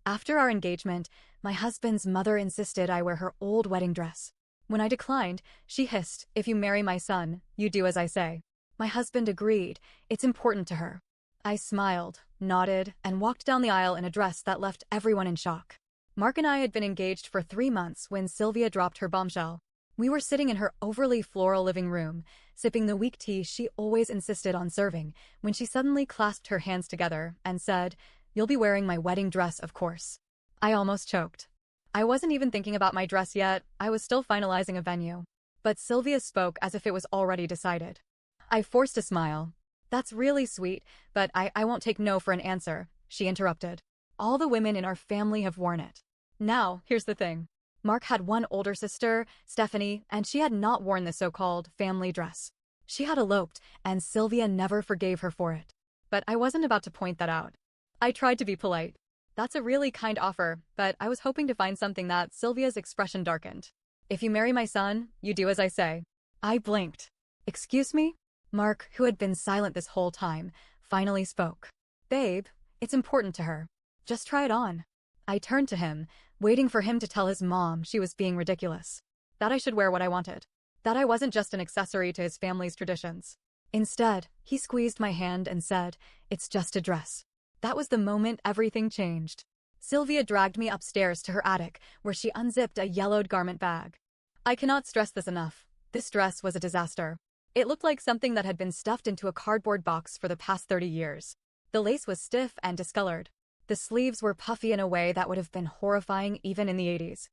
After our engagement, my husband's mother insisted I wear her old wedding dress. When I declined, she hissed, "If you marry my son, you do as I say." My husband agreed. It's important to her. I smiled, nodded, and walked down the aisle in a dress that left everyone in shock. Mark and I had been engaged for 3 months when Sylvia dropped her bombshell. We were sitting in her overly floral living room, sipping the weak tea she always insisted on serving, when she suddenly clasped her hands together and said, "You'll be wearing my wedding dress, of course." I almost choked. I wasn't even thinking about my dress yet, I was still finalizing a venue. But Sylvia spoke as if it was already decided. I forced a smile. "That's really sweet, but I won't take no for an answer," she interrupted. "All the women in our family have worn it." Now, here's the thing. Mark had one older sister, Stephanie, and she had not worn the so-called family dress. She had eloped, and Sylvia never forgave her for it. But I wasn't about to point that out. I tried to be polite. "That's a really kind offer, but I was hoping to find something that." Sylvia's expression darkened. "If you marry my son, you do as I say." I blinked. "Excuse me?" Mark, who had been silent this whole time, finally spoke. "Babe, it's important to her. Just try it on." I turned to him, waiting for him to tell his mom she was being ridiculous. That I should wear what I wanted. That I wasn't just an accessory to his family's traditions. Instead, he squeezed my hand and said, "It's just a dress." That was the moment everything changed. Sylvia dragged me upstairs to her attic, where she unzipped a yellowed garment bag. I cannot stress this enough. This dress was a disaster. It looked like something that had been stuffed into a cardboard box for the past 30 years. The lace was stiff and discolored. The sleeves were puffy in a way that would have been horrifying even in the 80s.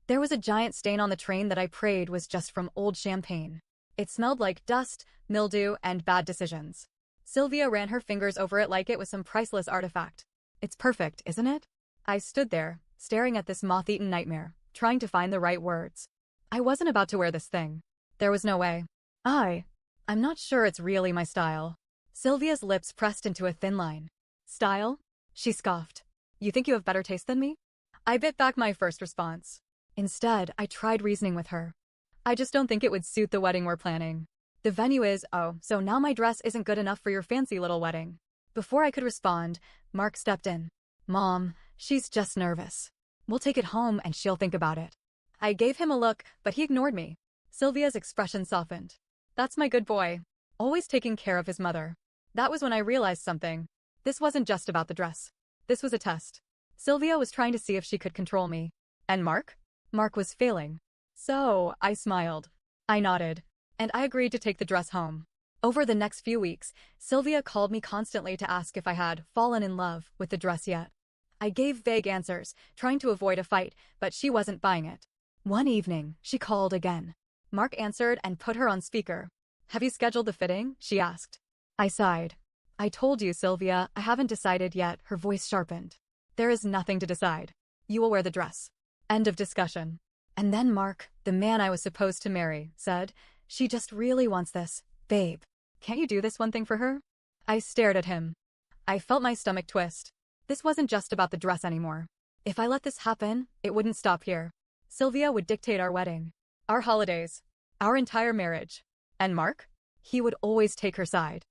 There was a giant stain on the train that I prayed was just from old champagne. It smelled like dust, mildew, and bad decisions. Sylvia ran her fingers over it like it was some priceless artifact. "It's perfect, isn't it?" I stood there, staring at this moth-eaten nightmare, trying to find the right words. I wasn't about to wear this thing. There was no way. I'm not sure it's really my style. Sylvia's lips pressed into a thin line. "Style?" She scoffed. "You think you have better taste than me?" I bit back my first response. Instead, I tried reasoning with her. "I just don't think it would suit the wedding we're planning. The venue is, oh, so now my dress isn't good enough for your fancy little wedding." Before I could respond, Mark stepped in. "Mom, she's just nervous. We'll take it home and she'll think about it." I gave him a look, but he ignored me. Sylvia's expression softened. "That's my good boy. Always taking care of his mother." That was when I realized something. This wasn't just about the dress. This was a test. Sylvia was trying to see if she could control me. And Mark? Mark was failing. So, I smiled. I nodded. And I agreed to take the dress home. Over the next few weeks, Sylvia called me constantly to ask if I had fallen in love with the dress yet. I gave vague answers, trying to avoid a fight, but she wasn't buying it. One evening, she called again. Mark answered and put her on speaker. "Have you scheduled the fitting?" she asked. I sighed. "I told you, Sylvia, I haven't decided yet." Her voice sharpened. "There is nothing to decide. You will wear the dress. End of discussion." And then Mark, the man I was supposed to marry, said, "She just really wants this. Babe, can't you do this one thing for her?" I stared at him. I felt my stomach twist. This wasn't just about the dress anymore. If I let this happen, it wouldn't stop here. Sylvia would dictate our wedding, our holidays, our entire marriage. And Mark? He would always take her side.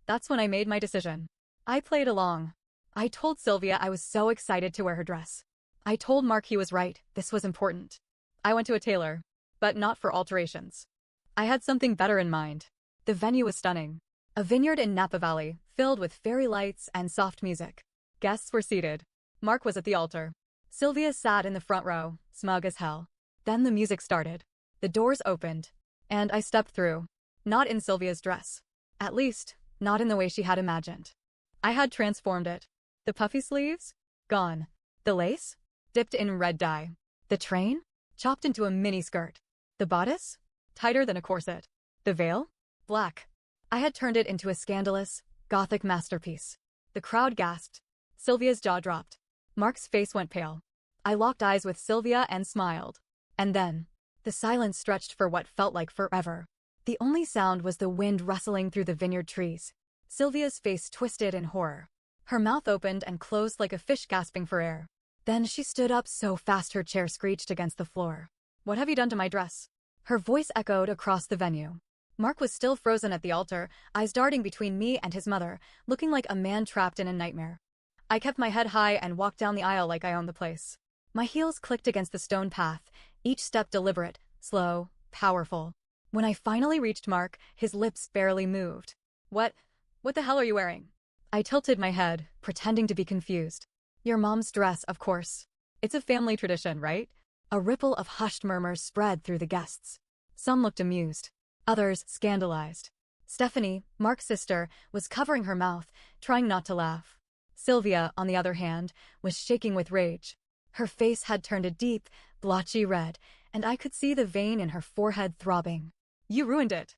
That's when I made my decision. I played along. I told Sylvia I was so excited to wear her dress. I told Mark he was right, this was important. I went to a tailor, but not for alterations. I had something better in mind. The venue was stunning. A vineyard in Napa Valley, filled with fairy lights and soft music. Guests were seated. Mark was at the altar. Sylvia sat in the front row, smug as hell. Then the music started. The doors opened, and I stepped through. Not in Sylvia's dress. At least, not in the way she had imagined. I had transformed it. The puffy sleeves? Gone. The lace? Dipped in red dye. The train? Chopped into a mini skirt. The bodice? Tighter than a corset. The veil? Black. I had turned it into a scandalous, gothic masterpiece. The crowd gasped. Sylvia's jaw dropped. Mark's face went pale. I locked eyes with Sylvia and smiled. And then, the silence stretched for what felt like forever. The only sound was the wind rustling through the vineyard trees. Sylvia's face twisted in horror. Her mouth opened and closed like a fish gasping for air. Then she stood up so fast her chair screeched against the floor. "What have you done to my dress?" Her voice echoed across the venue. Mark was still frozen at the altar, eyes darting between me and his mother, looking like a man trapped in a nightmare. I kept my head high and walked down the aisle like I owned the place. My heels clicked against the stone path, each step deliberate, slow, powerful. When I finally reached Mark, his lips barely moved. What the hell are you wearing? I tilted my head, pretending to be confused. Your mom's dress, of course. It's a family tradition, right? A ripple of hushed murmurs spread through the guests. Some looked amused. Others scandalized. Stephanie, Mark's sister, was covering her mouth, trying not to laugh. Sylvia, on the other hand, was shaking with rage. Her face had turned a deep, blotchy red, and I could see the vein in her forehead throbbing. You ruined it.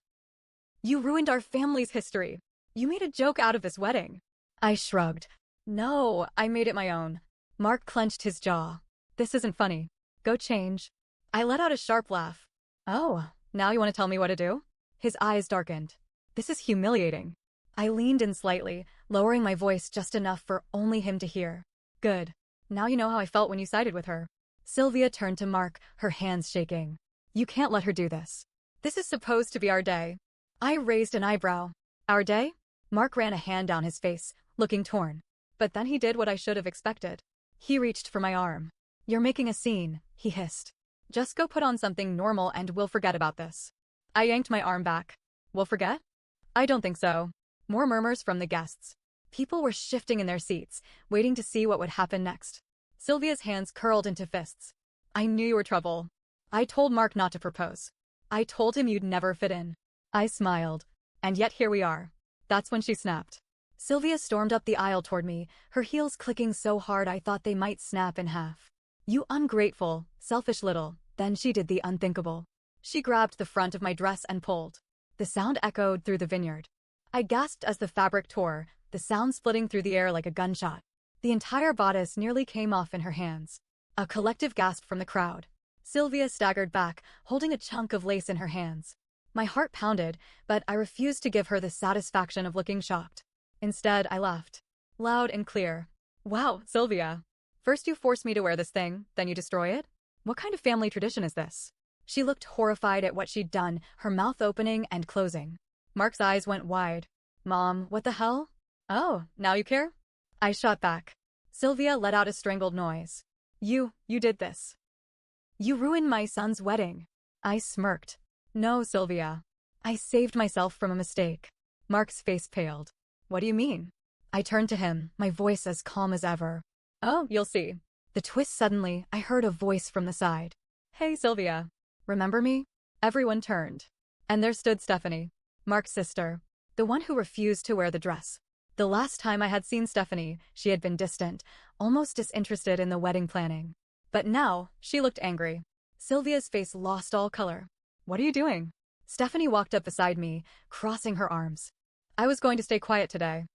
You ruined our family's history. You made a joke out of this wedding. I shrugged. No, I made it my own. Mark clenched his jaw. This isn't funny. Go change. I let out a sharp laugh. Oh, now you want to tell me what to do? His eyes darkened. This is humiliating. I leaned in slightly, lowering my voice just enough for only him to hear. Good. Now you know how I felt when you sided with her. Sylvia turned to Mark, her hands shaking. You can't let her do this. This is supposed to be our day. I raised an eyebrow. Our day? Mark ran a hand down his face, looking torn. But then he did what I should have expected. He reached for my arm. You're making a scene, he hissed. Just go put on something normal and we'll forget about this. I yanked my arm back. We'll forget? I don't think so. More murmurs from the guests. People were shifting in their seats, waiting to see what would happen next. Sylvia's hands curled into fists. I knew you were trouble. I told Mark not to propose. I told him you'd never fit in. I smiled. And yet here we are. That's when she snapped. Sylvia stormed up the aisle toward me, her heels clicking so hard I thought they might snap in half. You ungrateful, selfish little. Then she did the unthinkable. She grabbed the front of my dress and pulled. The sound echoed through the vineyard. I gasped as the fabric tore, the sound splitting through the air like a gunshot. The entire bodice nearly came off in her hands. A collective gasp from the crowd. Sylvia staggered back, holding a chunk of lace in her hands. My heart pounded, but I refused to give her the satisfaction of looking shocked. Instead, I laughed. Loud and clear. Wow, Sylvia. First you force me to wear this thing, then you destroy it? What kind of family tradition is this? She looked horrified at what she'd done, her mouth opening and closing. Mark's eyes went wide. Mom, what the hell? Oh, now you care? I shot back. Sylvia let out a strangled noise. You did this. You ruined my son's wedding. I smirked. No, Sylvia. I saved myself from a mistake. Mark's face paled. What do you mean? I turned to him, my voice as calm as ever. Oh, you'll see. The twist suddenly, I heard a voice from the side. Hey, Sylvia. Remember me? Everyone turned. And there stood Stephanie, Mark's sister, the one who refused to wear the dress. The last time I had seen Stephanie, she had been distant, almost disinterested in the wedding planning. But now, she looked angry. Sylvia's face lost all color. What are you doing? Stephanie walked up beside me, crossing her arms. I was going to stay quiet today.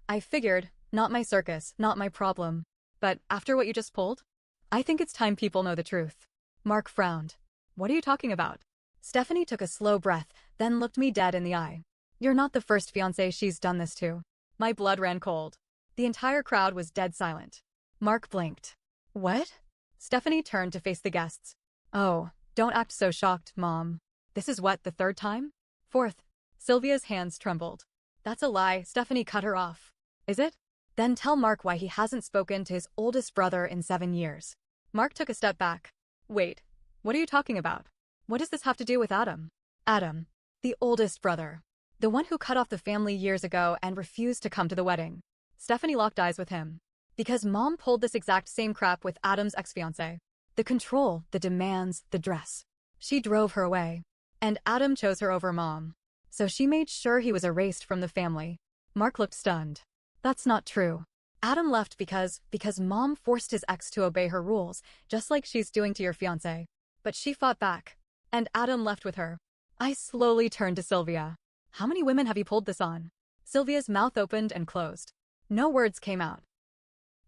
I figured, not my circus, not my problem. But after what you just pulled, I think it's time people know the truth. Mark frowned. What are you talking about? Stephanie took a slow breath, then looked me dead in the eye. You're not the first fiancé she's done this to. My blood ran cold. The entire crowd was dead silent. Mark blinked. What? Stephanie turned to face the guests. Oh, don't act so shocked, Mom. This is what, the third time? Fourth. Sylvia's hands trembled. That's a lie, Stephanie cut her off. Is it? Then tell Mark why he hasn't spoken to his oldest brother in 7 years. Mark took a step back. Wait, what are you talking about? What does this have to do with Adam? Adam, the oldest brother. The one who cut off the family years ago and refused to come to the wedding. Stephanie locked eyes with him. Because Mom pulled this exact same crap with Adam's ex-fiancé. The control, the demands, the dress. She drove her away. And Adam chose her over Mom. So she made sure he was erased from the family. Mark looked stunned. That's not true. Adam left because Mom forced his ex to obey her rules, just like she's doing to your fiancé. But she fought back. And Adam left with her. I slowly turned to Sylvia. How many women have you pulled this on? Sylvia's mouth opened and closed. No words came out.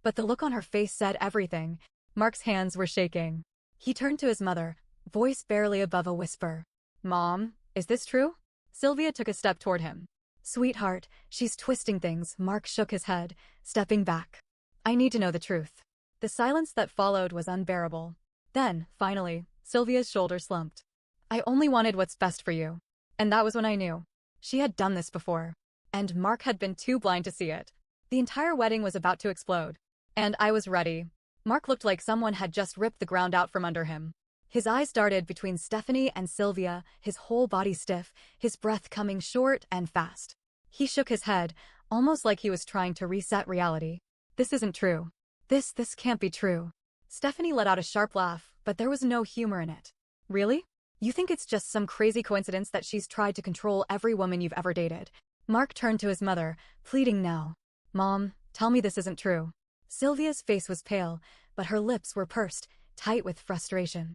But the look on her face said everything. Mark's hands were shaking. He turned to his mother, voice barely above a whisper. Mom, is this true? Sylvia took a step toward him. Sweetheart, she's twisting things. Mark shook his head, stepping back. I need to know the truth. The silence that followed was unbearable. Then, finally, Sylvia's shoulders slumped. I only wanted what's best for you. And that was when I knew. She had done this before. And Mark had been too blind to see it. The entire wedding was about to explode. And I was ready. Mark looked like someone had just ripped the ground out from under him. His eyes darted between Stephanie and Sylvia, his whole body stiff, his breath coming short and fast. He shook his head, almost like he was trying to reset reality. This isn't true. This can't be true. Stephanie let out a sharp laugh, but there was no humor in it. Really? You think it's just some crazy coincidence that she's tried to control every woman you've ever dated? Mark turned to his mother, pleading now. Mom, tell me this isn't true. Sylvia's face was pale, but her lips were pursed, tight with frustration.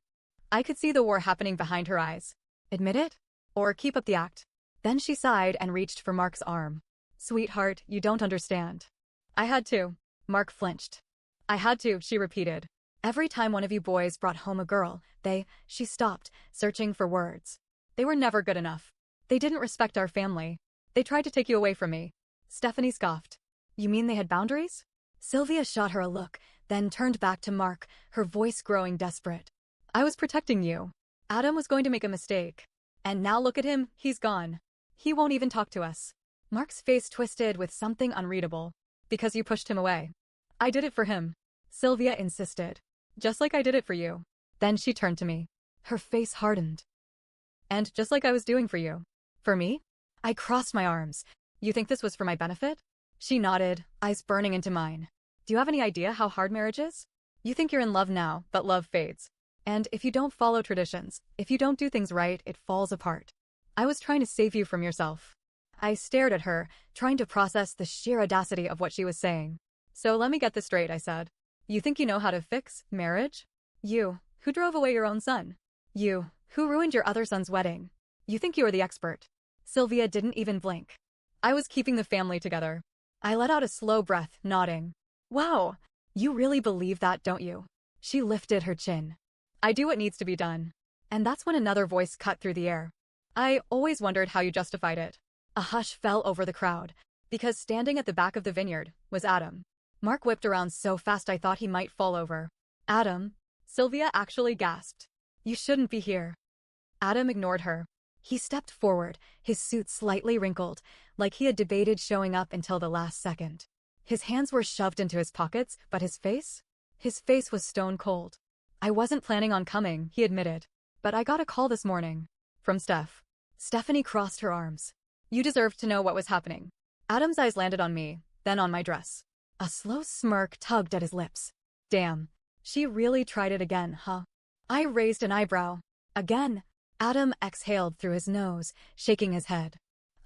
I could see the war happening behind her eyes. Admit it? Or keep up the act? Then she sighed and reached for Mark's arm. Sweetheart, you don't understand. I had to. Mark flinched. I had to, she repeated. Every time one of you boys brought home a girl, she stopped, searching for words. They were never good enough. They didn't respect our family. They tried to take you away from me. Stephanie scoffed. You mean they had boundaries? Sylvia shot her a look, then turned back to Mark, her voice growing desperate. I was protecting you. Adam was going to make a mistake. And now look at him, he's gone. He won't even talk to us. Mark's face twisted with something unreadable. Because you pushed him away. I did it for him. Sylvia insisted. Just like I did it for you. Then she turned to me. Her face hardened. And just like I was doing for you. For me? I crossed my arms. You think this was for my benefit? She nodded, eyes burning into mine. Do you have any idea how hard marriage is? You think you're in love now, but love fades. And if you don't follow traditions, if you don't do things right, it falls apart. I was trying to save you from yourself. I stared at her, trying to process the sheer audacity of what she was saying. So let me get this straight, I said. You think you know how to fix marriage? You, who drove away your own son. You, who ruined your other son's wedding. You think you are the expert. Sylvia didn't even blink. I was keeping the family together. I let out a slow breath, nodding. Wow, you really believe that, don't you? She lifted her chin. I do what needs to be done. And that's when another voice cut through the air. I always wondered how you justified it. A hush fell over the crowd, because standing at the back of the vineyard was Adam. Mark whipped around so fast I thought he might fall over. Adam? Sylvia actually gasped. You shouldn't be here. Adam ignored her. He stepped forward, his suit slightly wrinkled, like he had debated showing up until the last second. His hands were shoved into his pockets, but his face? His face was stone cold. I wasn't planning on coming, he admitted. But I got a call this morning. From Steph. Stephanie crossed her arms. You deserved to know what was happening. Adam's eyes landed on me, then on my dress. A slow smirk tugged at his lips. Damn. She really tried it again, huh? I raised an eyebrow. Again. Adam exhaled through his nose, shaking his head.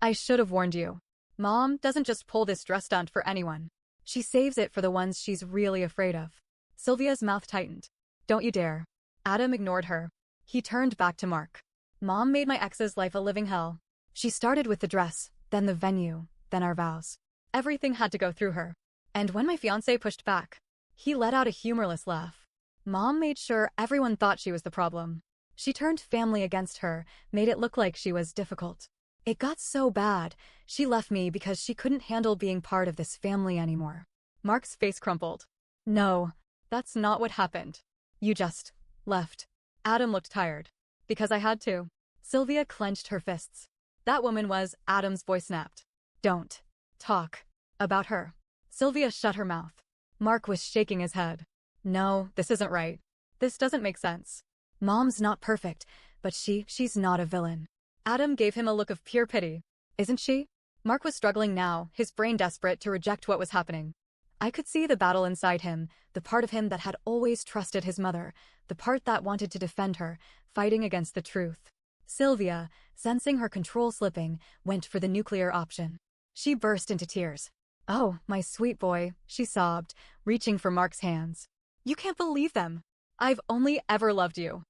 I should have warned you. Mom doesn't just pull this dress stunt for anyone. She saves it for the ones she's really afraid of. Sylvia's mouth tightened. Don't you dare. Adam ignored her. He turned back to Mark. Mom made my ex's life a living hell. She started with the dress, then the venue, then our vows. Everything had to go through her. And when my fiancé pushed back, he let out a humorless laugh. Mom made sure everyone thought she was the problem. She turned family against her, made it look like she was difficult. It got so bad, she left me because she couldn't handle being part of this family anymore. Mark's face crumpled. No, that's not what happened. You just left. Adam looked tired. Because I had to. Sylvia clenched her fists. That woman was, Adam's voice snapped. Don't talk about her. Sylvia shut her mouth. Mark was shaking his head. No, this isn't right. This doesn't make sense. Mom's not perfect, but she's not a villain. Adam gave him a look of pure pity. Isn't she? Mark was struggling now, his brain desperate to reject what was happening. I could see the battle inside him, the part of him that had always trusted his mother, the part that wanted to defend her, fighting against the truth. Sylvia, sensing her control slipping, went for the nuclear option. She burst into tears. Oh, my sweet boy, she sobbed, reaching for Mark's hands. You can't believe them. I've only ever loved you.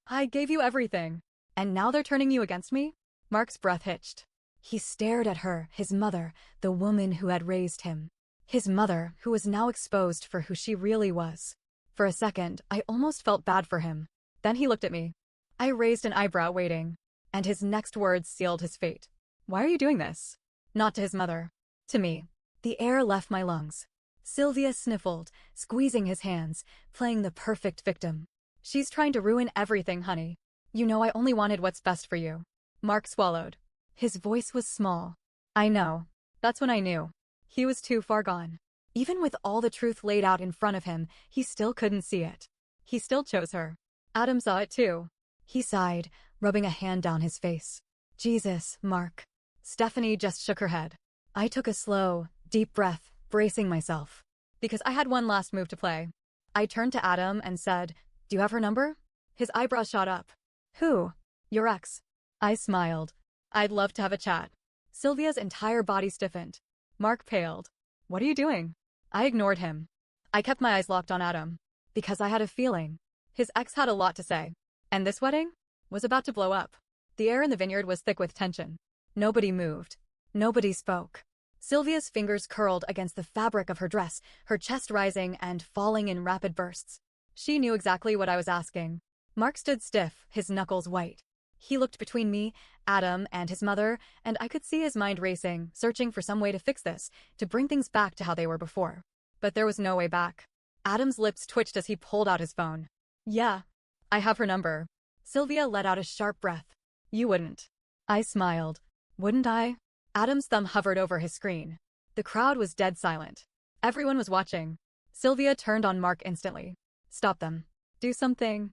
I gave you everything. And now they're turning you against me? Mark's breath hitched. He stared at her, his mother, the woman who had raised him. His mother, who was now exposed for who she really was. For a second, I almost felt bad for him. Then he looked at me. I raised an eyebrow, waiting. And his next words sealed his fate. Why are you doing this? Not to his mother. To me. The air left my lungs. Sylvia sniffled, squeezing his hands, playing the perfect victim. She's trying to ruin everything, honey. You know I only wanted what's best for you. Mark swallowed. His voice was small. I know. That's when I knew. He was too far gone. Even with all the truth laid out in front of him, he still couldn't see it. He still chose her. Adam saw it too. He sighed, rubbing a hand down his face. Jesus, Mark. Stephanie just shook her head. I took a slow, deep breath, bracing myself. Because I had one last move to play. I turned to Adam and said, "Do you have her number?" His eyebrows shot up. "Who?" "Your ex." I smiled. "I'd love to have a chat." Sylvia's entire body stiffened. Mark paled. "What are you doing?" I ignored him. I kept my eyes locked on Adam. Because I had a feeling. His ex had a lot to say. And this wedding was about to blow up. The air in the vineyard was thick with tension. Nobody moved. Nobody spoke. Sylvia's fingers curled against the fabric of her dress, her chest rising and falling in rapid bursts. She knew exactly what I was asking. Mark stood stiff, his knuckles white. He looked between me, Adam, and his mother, and I could see his mind racing, searching for some way to fix this, to bring things back to how they were before. But there was no way back. Adam's lips twitched as he pulled out his phone. "Yeah, I have her number." Sylvia let out a sharp breath. "You wouldn't." I smiled. "Wouldn't I?" Adam's thumb hovered over his screen. The crowd was dead silent. Everyone was watching. Sylvia turned on Mark instantly. "Stop them. Do something."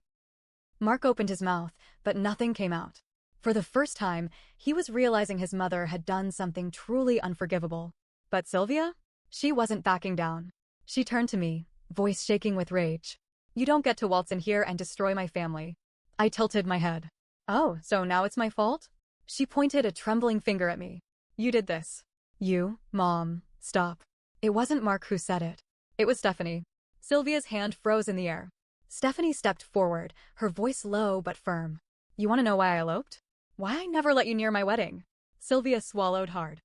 Mark opened his mouth, but nothing came out. For the first time, he was realizing his mother had done something truly unforgivable. But Sylvia? She wasn't backing down. She turned to me, voice shaking with rage. "You don't get to waltz in here and destroy my family." I tilted my head. "Oh, so now it's my fault?" She pointed a trembling finger at me. "You did this." "You, Mom, stop." It wasn't Mark who said it. It was Stephanie. Sylvia's hand froze in the air. Stephanie stepped forward, her voice low but firm. "You want to know why I eloped? Why I never let you near my wedding?" Sylvia swallowed hard.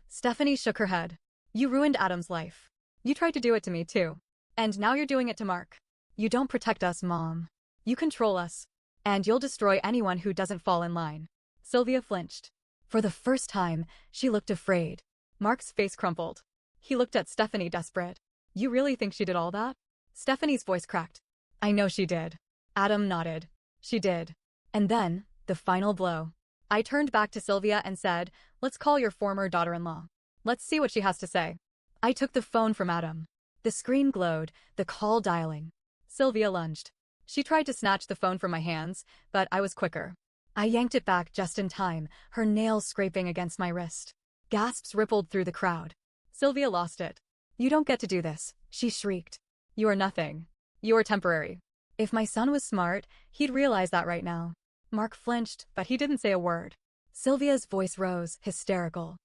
Stephanie shook her head. "You ruined Adam's life. You tried to do it to me, too. And now you're doing it to Mark. You don't protect us, Mom. You control us. And you'll destroy anyone who doesn't fall in line." Sylvia flinched. For the first time, she looked afraid. Mark's face crumpled. He looked at Stephanie, desperate. "You really think she did all that?" Stephanie's voice cracked. "I know she did." Adam nodded. "She did." And then, the final blow. I turned back to Sylvia and said, "Let's call your former daughter-in-law. Let's see what she has to say." I took the phone from Adam. The screen glowed, the call dialing. Sylvia lunged. She tried to snatch the phone from my hands, but I was quicker. I yanked it back just in time, her nails scraping against my wrist. Gasps rippled through the crowd. Sylvia lost it. "You don't get to do this," she shrieked. "You are nothing. You are temporary." If my son was smart, he'd realize that right now. Mark flinched, but he didn't say a word. Sylvia's voice rose, hysterical.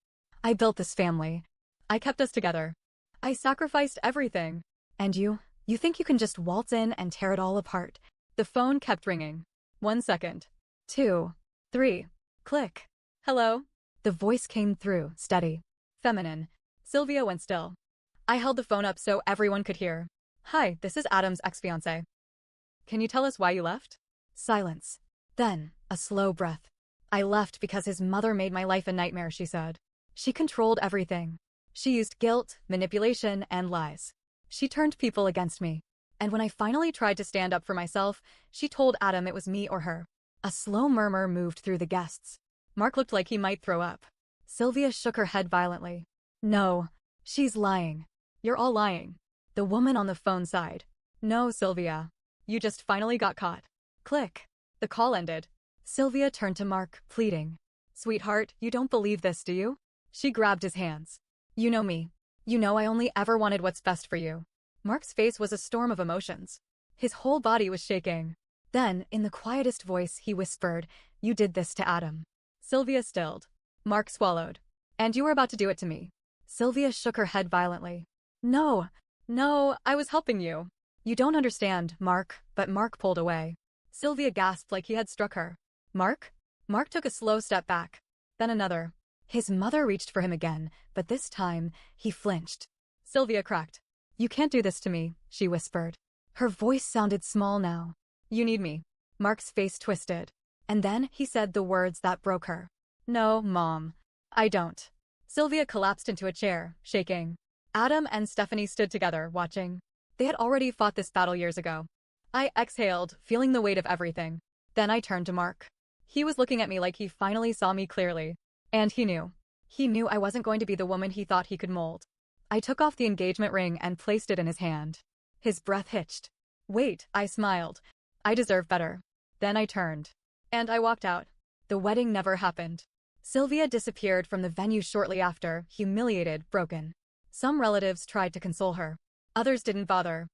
"I built this family. I kept us together. I sacrificed everything. And you think you can just waltz in and tear it all apart?" The phone kept ringing. 1 second. 2. 3. Click. "Hello?" The voice came through, steady. Feminine. Sylvia went still. I held the phone up so everyone could hear. "Hi, this is Adam's ex-fiancé. Can you tell us why you left?" Silence. Then, a slow breath. "I left because his mother made my life a nightmare," she said. "She controlled everything. She used guilt, manipulation, and lies. She turned people against me. And when I finally tried to stand up for myself, she told Adam it was me or her." A slow murmur moved through the guests. Mark looked like he might throw up. Sylvia shook her head violently. "No, she's lying. You're all lying." The woman on the phone sighed. "No, Sylvia. You just finally got caught." Click. The call ended. Sylvia turned to Mark, pleading. "Sweetheart, you don't believe this, do you?" She grabbed his hands. "You know me. You know I only ever wanted what's best for you." Mark's face was a storm of emotions. His whole body was shaking. Then, in the quietest voice, he whispered, "You did this to Adam." Sylvia stilled. Mark swallowed. "And you were about to do it to me." Sylvia shook her head violently. No, I was helping you." "You don't understand, Mark," but Mark pulled away. Sylvia gasped like he had struck her. "Mark?" Mark took a slow step back. Then another. His mother reached for him again, but this time, he flinched. Sylvia cracked. "You can't do this to me," she whispered. Her voice sounded small now. "You need me." Mark's face twisted. And then he said the words that broke her. "No, Mom. I don't." Sylvia collapsed into a chair, shaking. Adam and Stephanie stood together, watching. They had already fought this battle years ago. I exhaled, feeling the weight of everything. Then I turned to Mark. He was looking at me like he finally saw me clearly. And he knew. He knew I wasn't going to be the woman he thought he could mold. I took off the engagement ring and placed it in his hand. His breath hitched. Wait, I smiled. I deserve better. Then I turned. And I walked out. The wedding never happened. Sylvia disappeared from the venue shortly after, humiliated, broken. Some relatives tried to console her. Others didn't bother.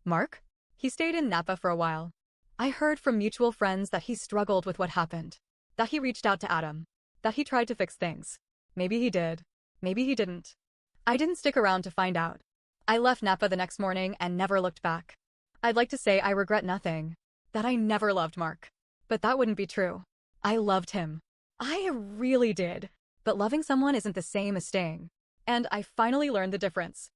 Mark? He stayed in Napa for a while. I heard from mutual friends that he struggled with what happened. That he reached out to Adam. That he tried to fix things. Maybe he did. Maybe he didn't. I didn't stick around to find out. I left Napa the next morning and never looked back. I'd like to say I regret nothing. That I never loved Mark. But that wouldn't be true. I loved him. I really did. But loving someone isn't the same as staying. And I finally learned the difference.